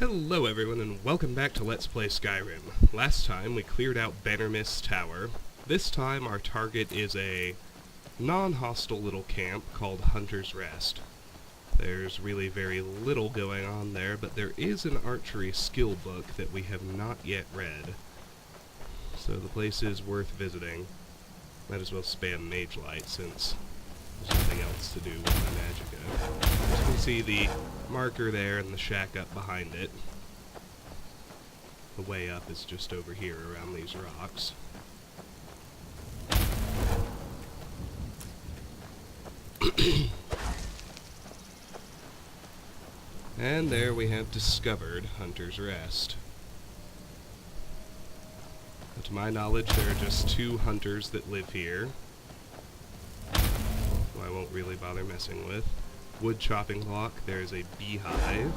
Hello everyone and welcome back to Let's Play Skyrim. Last time we cleared out Bannermist's Tower. This time our target is a non-hostile little camp called Hunter's Rest. There's really very little going on there, but there is an archery skill book that we have not yet read. So the place is worth visiting. Might as well spam Mage Light since there's nothing else to do with my Magicka. As you can see the marker there and the shack up behind it. The way up is just over here around these rocks. And there we have discovered Hunter's Rest. But to my knowledge, there are just 2 hunters that live here, who I won't really bother messing with. Wood chopping block, there's a beehive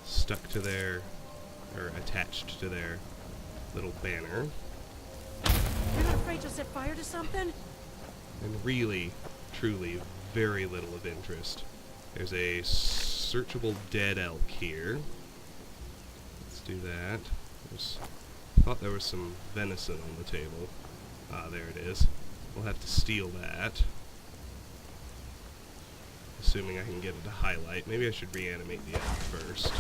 stuck to their, or attached to their little banner. You're not afraid you'll set fire to something? And really, truly, very little of interest. There's a searchable dead elk here. Let's do that. I thought there was some venison on the table. Ah, there it is. We'll have to steal that. Assuming I can get it to highlight. Maybe I should reanimate the elk first.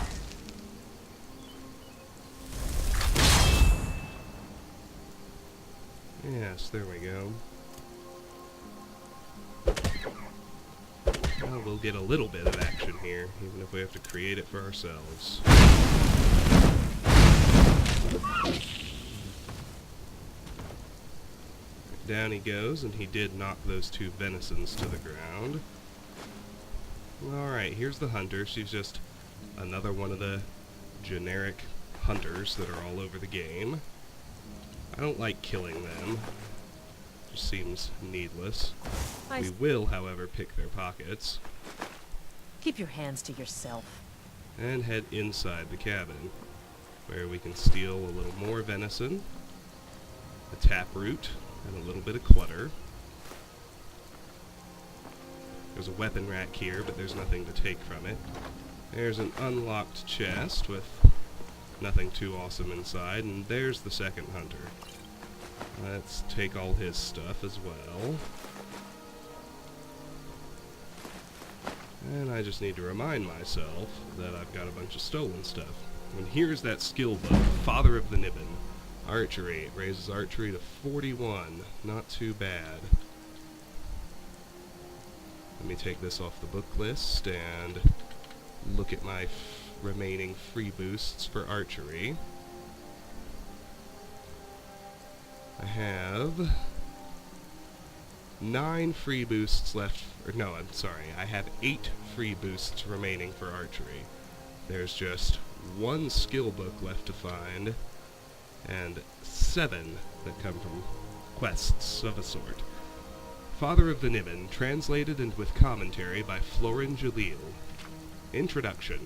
Yes, there we go. Well, we'll get a little bit of action here, even if we have to create it for ourselves. Down he goes, and he did knock those 2 venisons to the ground. Alright, here's the hunter. She's just another one of the generic hunters that are all over the game. I don't like killing them. Just seems needless. We will, however, pick their pockets. Keep your hands to yourself. And head inside the cabin, where we can steal a little more venison, a taproot, and a little bit of clutter. There's a weapon rack here, but there's nothing to take from it. There's an unlocked chest with nothing too awesome inside, and there's the second hunter. Let's take all his stuff as well. And I just need to remind myself that I've got a bunch of stolen stuff. And here's that skill book, Father of the Niben. Archery. It raises archery to 41. Not too bad. Let me take this off the book list and look at my remaining free boosts for archery. I have 9 free boosts left, or no, I'm sorry, I have 8 free boosts remaining for archery. There's just 1 skill book left to find, and 7 that come from quests of a sort. Father of the Niben, translated and with commentary by Florin Jalil. Introduction.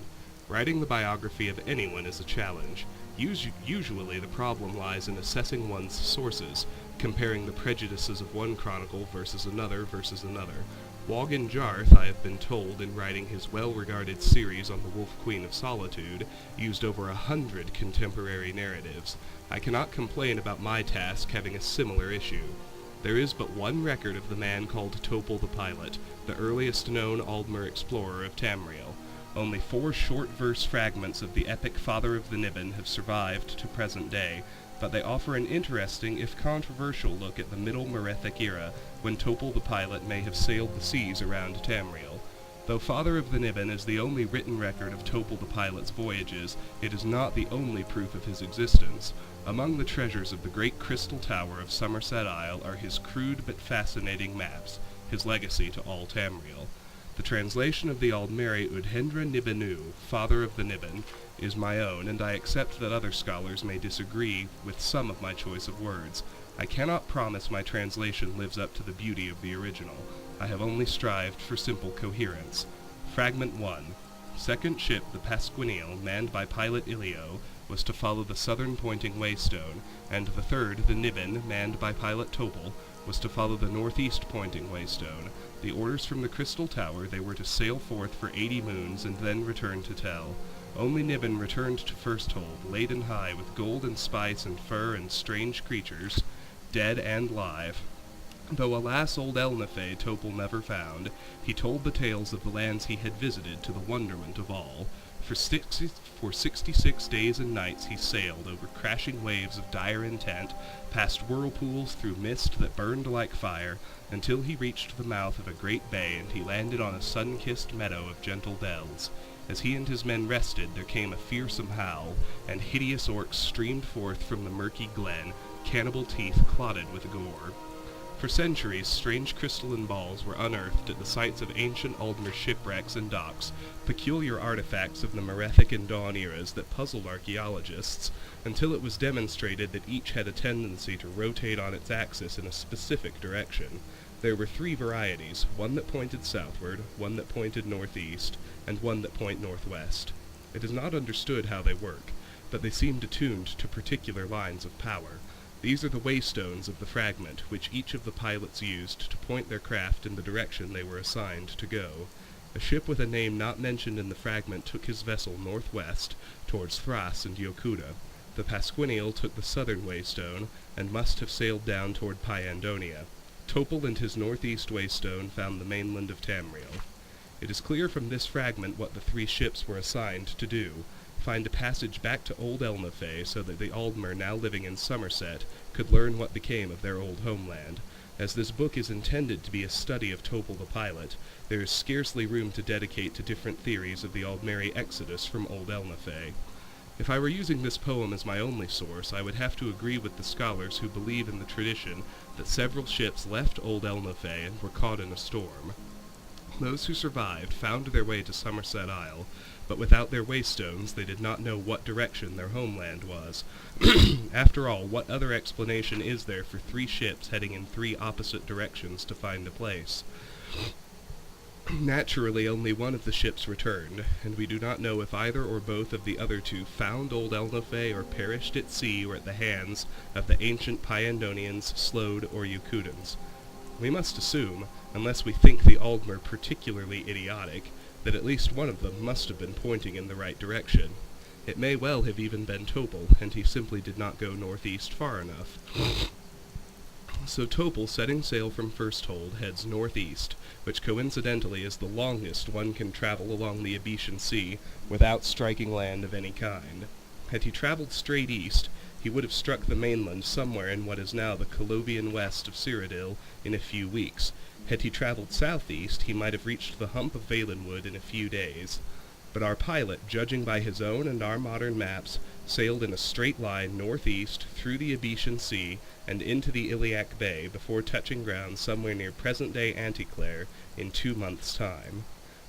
Writing the biography of anyone is a challenge. Usually the problem lies in assessing one's sources, comparing the prejudices of one chronicle versus another. Wogan Jarth, I have been told, in writing his well-regarded series on the Wolf Queen of Solitude, used over 100 contemporary narratives. I cannot complain about my task having a similar issue. There is but one record of the man called Topol the Pilot, the earliest known Aldmer explorer of Tamriel. Only 4 short verse fragments of the epic Father of the Niben have survived to present day, but they offer an interesting, if controversial, look at the Middle Merethic era, when Topol the Pilot may have sailed the seas around Tamriel. Though Father of the Niben is the only written record of Topol the Pilot's voyages, it is not the only proof of his existence. Among the treasures of the great crystal tower of Somerset Isle are his crude but fascinating maps, his legacy to all Tamriel. The translation of the Aldmeri Udhendra Nibenu, Father of the Niben, is my own, and I accept that other scholars may disagree with some of my choice of words. I cannot promise my translation lives up to the beauty of the original. I have only strived for simple coherence. Fragment 1. Second ship, the Pasquiniel, manned by pilot Ilio, was to follow the southern pointing waystone, and the third, the Niben, manned by pilot Topol, was to follow the northeast pointing waystone. The orders from the Crystal Tower, they were to sail forth for 80 moons and then return to Tel. Only Niven returned to First Hold, laden high with gold and spice and fur and strange creatures, dead and live. Though alas old Elnathay Topal never found, he told the tales of the lands he had visited to the wonderment of all. For 66 days and nights he sailed over crashing waves of dire intent, past whirlpools through mist that burned like fire, until he reached the mouth of a great bay, and he landed on a sun-kissed meadow of gentle dells. As he and his men rested, there came a fearsome howl, and hideous orcs streamed forth from the murky glen, cannibal teeth clotted with gore. For centuries, strange crystalline balls were unearthed at the sites of ancient Aldmer shipwrecks and docks, peculiar artifacts of the Merethic and Dawn eras that puzzled archaeologists, until it was demonstrated that each had a tendency to rotate on its axis in a specific direction. There were 3 varieties, one that pointed southward, one that pointed northeast, and one that pointed northwest. It is not understood how they work, but they seemed attuned to particular lines of power. These are the waystones of the fragment, which each of the pilots used to point their craft in the direction they were assigned to go. A ship with a name not mentioned in the fragment took his vessel northwest, towards Thras and Yokuda. The Pasquinial took the southern waystone, and must have sailed down toward Pyandonia. Topal and his northeast waystone found the mainland of Tamriel. It is clear from this fragment what the 3 ships were assigned to do: find a passage back to old Elnathay so that the Aldmer now living in Somerset could learn what became of their old homeland. As this book is intended to be a study of Topal the pilot, there is scarcely room to dedicate to different theories of the Aldmeri exodus from old Elnathay. If I were using this poem as my only source, I would have to agree with the scholars who believe in the tradition that several ships left old Elnathay and were caught in a storm. Those who survived found their way to Somerset Isle, but without their waystones they did not know what direction their homeland was. After all, what other explanation is there for 3 ships heading in 3 opposite directions to find a place? Naturally, only one of the ships returned, and we do not know if either or both of the other 2 found old Elnathay or perished at sea or at the hands of the ancient Pyandonians, Slode, or Yokudans. We must assume, unless we think the Aldmer particularly idiotic, that at least one of them must have been pointing in the right direction. It may well have even been Topal, and he simply did not go northeast far enough. So Topal, setting sail from First Hold, heads northeast, which coincidentally is the longest one can travel along the Abetian Sea without striking land of any kind. Had he traveled straight east, he would have struck the mainland somewhere in what is now the Colovian west of Cyrodiil in a few weeks. Had he traveled southeast, he might have reached the hump of Valenwood in a few days. But our pilot, judging by his own and our modern maps, sailed in a straight line northeast through the Abetian Sea and into the Iliac Bay before touching ground somewhere near present-day Anticlair in 2 months' time.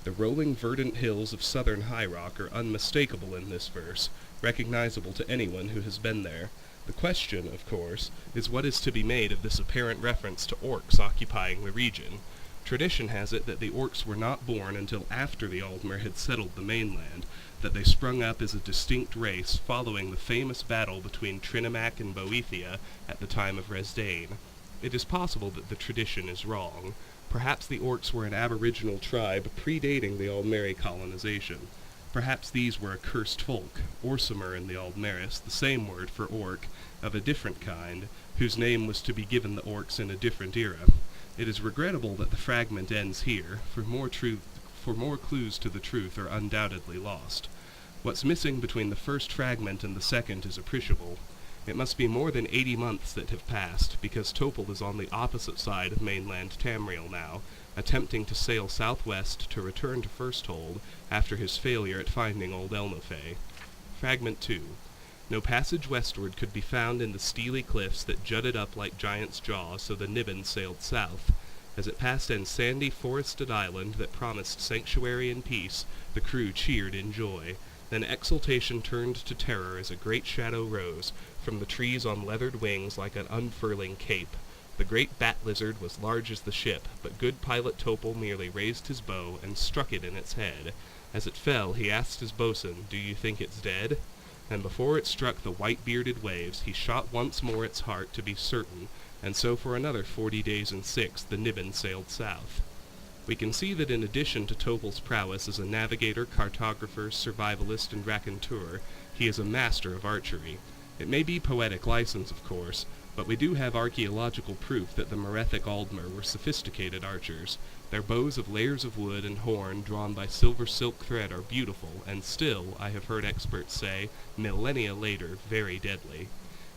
The rolling verdant hills of southern High Rock are unmistakable in this verse, recognizable to anyone who has been there. The question, of course, is what is to be made of this apparent reference to orcs occupying the region. Tradition has it that the orcs were not born until after the Aldmer had settled the mainland, that they sprung up as a distinct race following the famous battle between Trinimac and Boethia at the time of Resdain. It is possible that the tradition is wrong. Perhaps the orcs were an aboriginal tribe predating the Aldmeri colonization. Perhaps these were a cursed folk, Orsimer in the Aldmeris, the same word for orc, of a different kind, whose name was to be given the orcs in a different era. It is regrettable that the fragment ends here, for more clues to the truth are undoubtedly lost. What's missing between the first fragment and the second is appreciable. It must be more than 80 months that have passed, because Topal is on the opposite side of mainland Tamriel now, attempting to sail southwest to return to First Hold after his failure at finding old Elnathay. Fragment 2. No passage westward could be found in the steely cliffs that jutted up like giant's jaws, so the Niven sailed south. As it passed an sandy, forested island that promised sanctuary and peace, the crew cheered in joy. Then exultation turned to terror as a great shadow rose from the trees on leathered wings like an unfurling cape. The great bat lizard was large as the ship, but good pilot Topal merely raised his bow and struck it in its head. As it fell, he asked his boatswain, "Do you think it's dead?" And before it struck the white-bearded waves, he shot once more its heart to be certain, and so for another 40 days and 6 the Niven sailed south. We can see that in addition to Topol's prowess as a navigator, cartographer, survivalist, and raconteur, he is a master of archery. It may be poetic license, of course, but we do have archaeological proof that the Merethic Aldmer were sophisticated archers. Their bows of layers of wood and horn drawn by silver silk thread are beautiful, and still, I have heard experts say, millennia later, very deadly.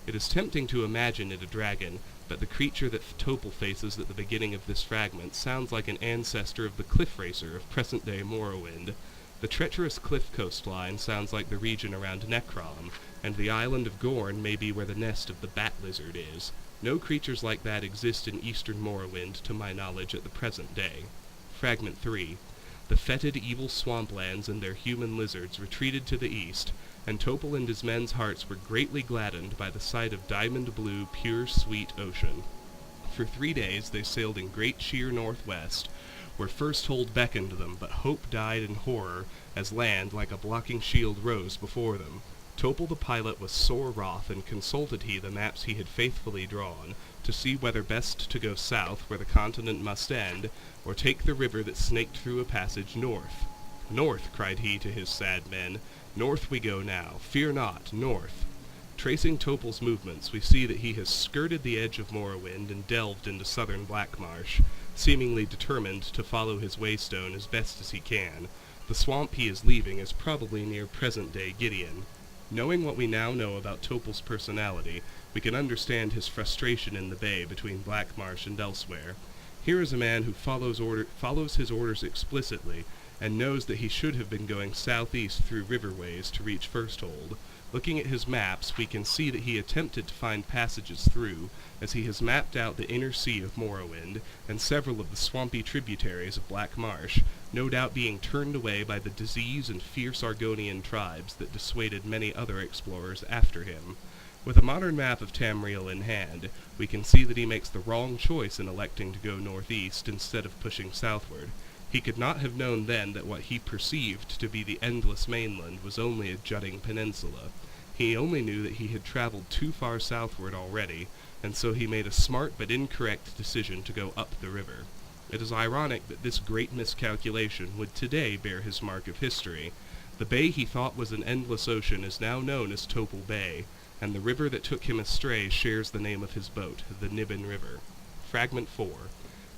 It is tempting to imagine it a dragon, but the creature that Topol faces at the beginning of this fragment sounds like an ancestor of the cliff racer of present-day Morrowind. The treacherous cliff coastline sounds like the region around Necrom, and the island of Gorn may be where the nest of the bat lizard is. No creatures like that exist in eastern Morrowind, to my knowledge, at the present day. Fragment 3. The fetid, evil swamplands and their human lizards retreated to the east, and Topol and his men's hearts were greatly gladdened by the sight of diamond-blue, pure, sweet ocean. For 3 days they sailed in great sheer northwest, where First Hold beckoned them, but hope died in horror as land, like a blocking shield, rose before them. Topol the pilot was sore wroth, and consulted he the maps he had faithfully drawn, to see whether best to go south, where the continent must end, or take the river that snaked through a passage north. "North," cried he to his sad men, "north we go now, fear not, north." Tracing Topol's movements, we see that he has skirted the edge of Morrowind and delved into southern Blackmarsh, seemingly determined to follow his waystone as best as he can. The swamp he is leaving is probably near present-day Gideon. Knowing what we now know about Topol's personality, we can understand his frustration in the bay between Blackmarsh and elsewhere. Here is a man who follows his orders explicitly, and knows that he should have been going southeast through riverways to reach First Hold. Looking at his maps, we can see that he attempted to find passages through, as he has mapped out the inner sea of Morrowind, and several of the swampy tributaries of Black Marsh, no doubt being turned away by the disease and fierce Argonian tribes that dissuaded many other explorers after him. With a modern map of Tamriel in hand, we can see that he makes the wrong choice in electing to go northeast instead of pushing southward. He could not have known then that what he perceived to be the endless mainland was only a jutting peninsula. He only knew that he had traveled too far southward already, and so he made a smart but incorrect decision to go up the river. It is ironic that this great miscalculation would today bear his mark of history. The bay he thought was an endless ocean is now known as Topol Bay, and the river that took him astray shares the name of his boat, the Niben River. Fragment 4.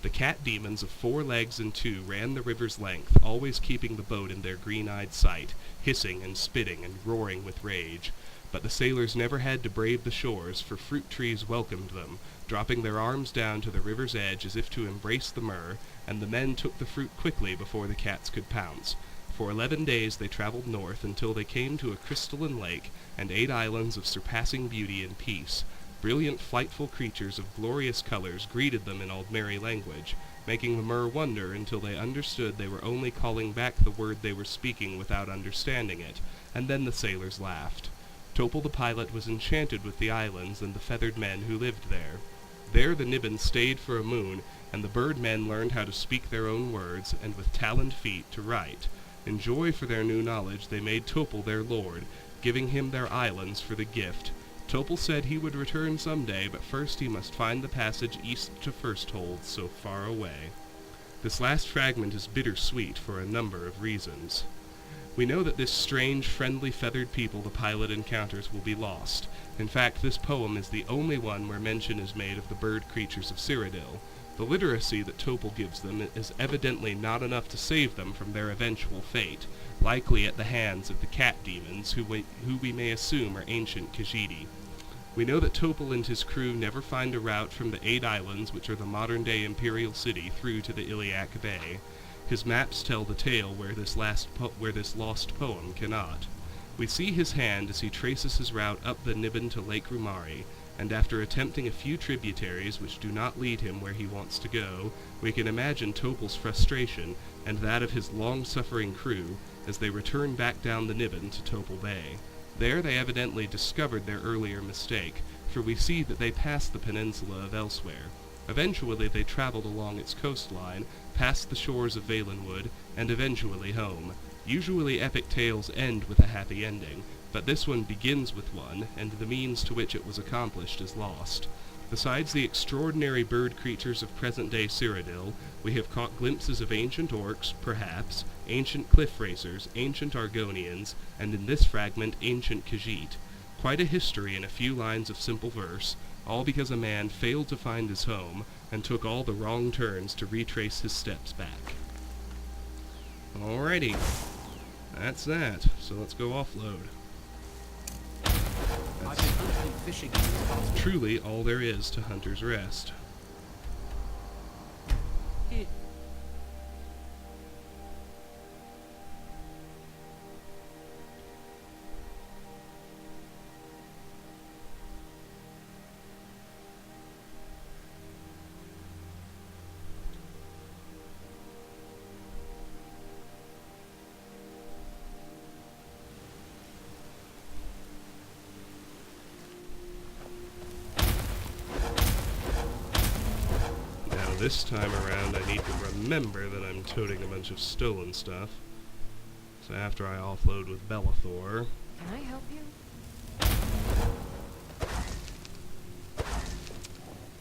The cat demons of 4 legs and 2 ran the river's length, always keeping the boat in their green-eyed sight, hissing and spitting and roaring with rage. But the sailors never had to brave the shores, for fruit trees welcomed them, dropping their arms down to the river's edge as if to embrace the myrrh, and the men took the fruit quickly before the cats could pounce. For 11 days they traveled north until they came to a crystalline lake and 8 islands of surpassing beauty and peace. Brilliant, flightful creatures of glorious colors greeted them in Aldmeri language, making the Mer wonder until they understood they were only calling back the word they were speaking without understanding it, and then the sailors laughed. Topol the pilot was enchanted with the islands and the feathered men who lived there. There the Niben stayed for a moon, and the bird men learned how to speak their own words, and with taloned feet to write. In joy for their new knowledge they made Topol their lord, giving him their islands for the gift. Topol said he would return someday, but first he must find the passage east to First Hold, so far away. This last fragment is bittersweet for a number of reasons. We know that this strange, friendly, feathered people the pilot encounters will be lost. In fact, this poem is the only one where mention is made of the bird creatures of Cyrodiil. The literacy that Topol gives them is evidently not enough to save them from their eventual fate, likely at the hands of the cat demons, who we may assume are ancient Khajiit. We know that Topol and his crew never find a route from the 8 islands, which are the modern-day imperial city, through to the Iliac Bay. His maps tell the tale where this lost poem cannot. We see his hand as he traces his route up the Niben to Lake Rumari, and after attempting a few tributaries which do not lead him where he wants to go, we can imagine Topol's frustration and that of his long-suffering crew as they return back down the Niben to Topol Bay. There they evidently discovered their earlier mistake, for we see that they passed the peninsula of Elsewhere. Eventually they traveled along its coastline, past the shores of Valenwood, and eventually home. Usually epic tales end with a happy ending, but this one begins with one, and the means to which it was accomplished is lost. Besides the extraordinary bird creatures of present-day Cyrodiil, we have caught glimpses of ancient orcs, perhaps, ancient cliff racers, ancient Argonians, and in this fragment, ancient Khajiit. Quite a history in a few lines of simple verse, all because a man failed to find his home and took all the wrong turns to retrace his steps back. Alrighty, that's that. So let's go offload. I've been hunting and fishing in these parts. Truly all there is to Hunter's Rest. This time around, I need to remember that I'm toting a bunch of stolen stuff. So after I offload with Bellathor, Can I help you?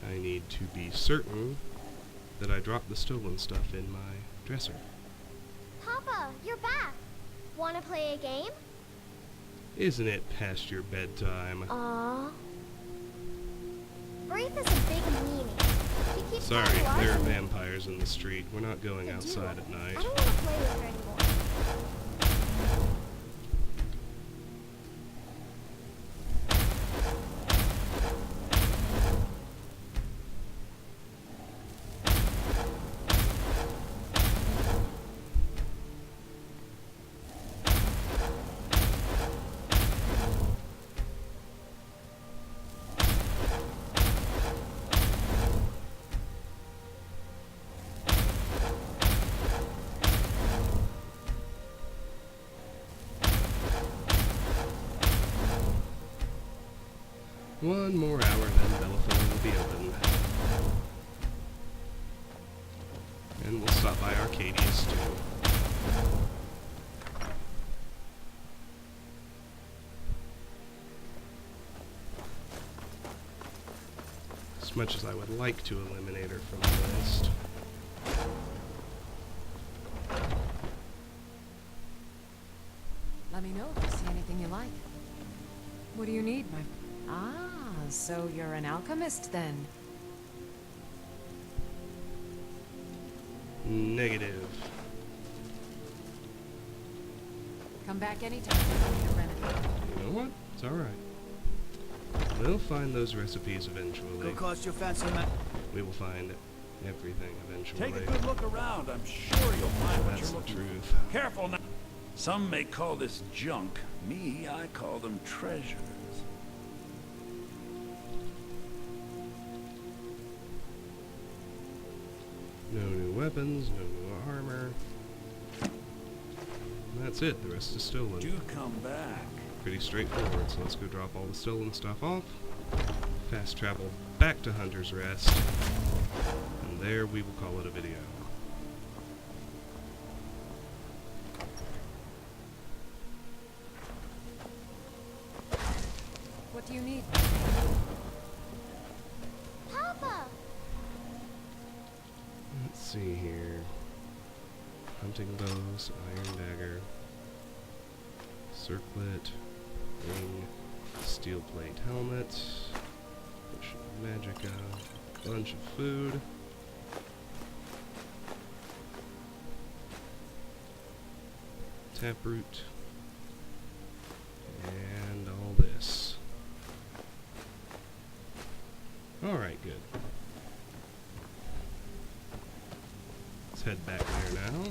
I need to be certain that I drop the stolen stuff in my dresser. Papa, you're back. Wanna play a game? Isn't it past your bedtime? Aww. Braith is a big meanie. She keeps Sorry, trying to there are argue. vampires in the street. We're not going Dude, outside at I night. don't want to play with her anymore. One more hour, then Bellathor will be open. And we'll stop by Arcadius too. As much as I would like to eliminate her from the list. Let me know if you see anything you like. What do you need, my... Ah, so you're an alchemist then. Negative. Come back anytime if you need a remedy. You know what? It's alright. We'll find those recipes eventually. Go cost your fancy man. We will find everything eventually. Take a good look around. I'm sure you'll find what That's you're the looking truth. for. Careful now. Some may call this junk. Me, I call them treasures. No new weapons, no new armor. And that's it, the rest is stolen. Do come back. Pretty straightforward, so let's go drop all the stolen stuff off. Fast travel back to Hunter's Rest. And there we will call it a video. What do you need? Papa! Let's see here. Hunting bows, iron dagger, circlet, ring, steel plate helmet, potion of magicka, bunch of food. Taproot. And all this. Alright, good. Let's head back there now.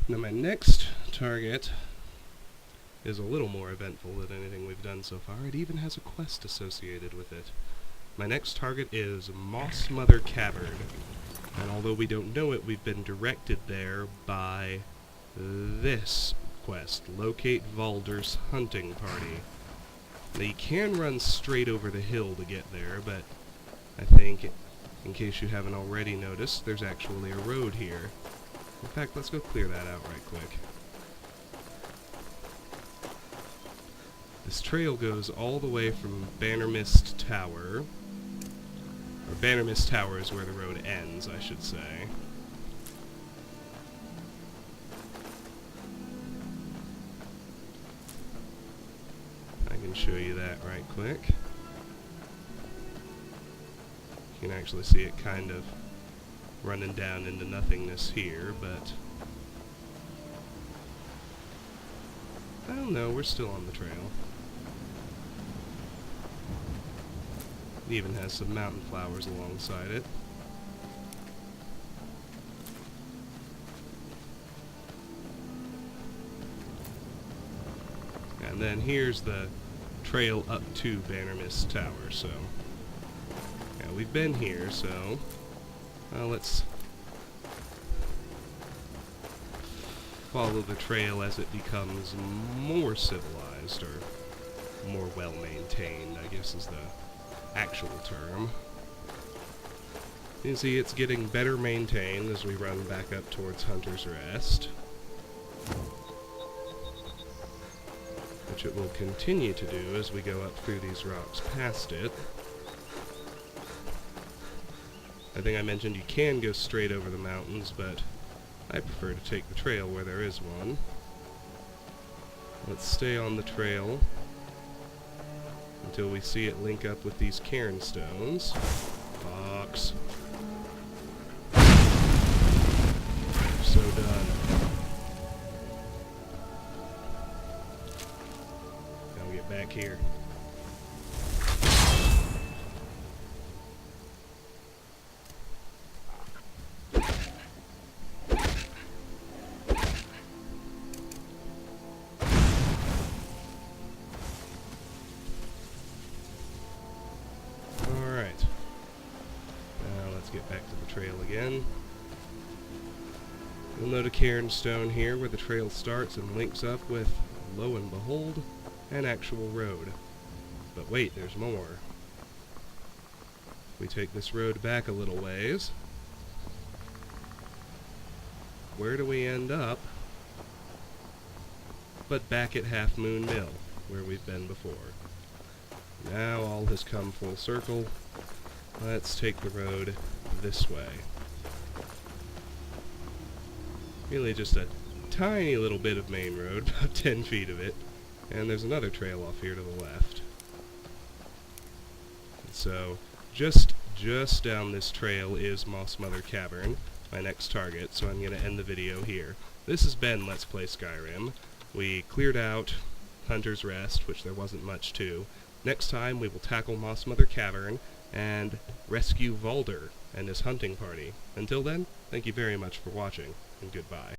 Now my next target is a little more eventful than anything we've done so far. It even has a quest associated with it. My next target is Moss Mother Cavern. And although we don't know it, we've been directed there by this quest. Locate Valder's hunting party. Now you can run straight over the hill to get there, but I think In case you haven't already noticed, there's actually a road here. In fact, let's go clear that out right quick. This trail goes all the way from Bannermist Tower. Or Bannermist Tower is where the road ends, I should say. I can show you that right quick. You can actually see it kind of running down into nothingness here, but I don't know, we're still on the trail. It even has some mountain flowers alongside it. And then here's the trail up to Bannermist Tower, so yeah, we've been here, so let's follow the trail as it becomes more civilized, or more well-maintained, I guess is the actual term. You can see it's getting better maintained as we run back up towards Hunter's Rest, which it will continue to do as we go up through these rocks past it. I think I mentioned you can go straight over the mountains, but I prefer to take the trail where there is one. Let's stay on the trail until we see it link up with these cairn stones. Fox. So done. Now get back here. Get back to the trail again. You'll note a cairn stone here where the trail starts and links up with, lo and behold, an actual road. But wait, there's more. We take this road back a little ways. Where do we end up? But back at Half Moon Mill, where we've been before. Now all has come full circle. Let's take the road this way. Really just a tiny little bit of main road, about 10 feet of it, and there's another trail off here to the left. And so, just down this trail is Moss Mother Cavern, my next target, so I'm going to end the video here. This has been Let's Play Skyrim. We cleared out Hunter's Rest, which there wasn't much to. Next time we will tackle Moss Mother Cavern and rescue Valder and his hunting party. Until then, thank you very much for watching, and goodbye.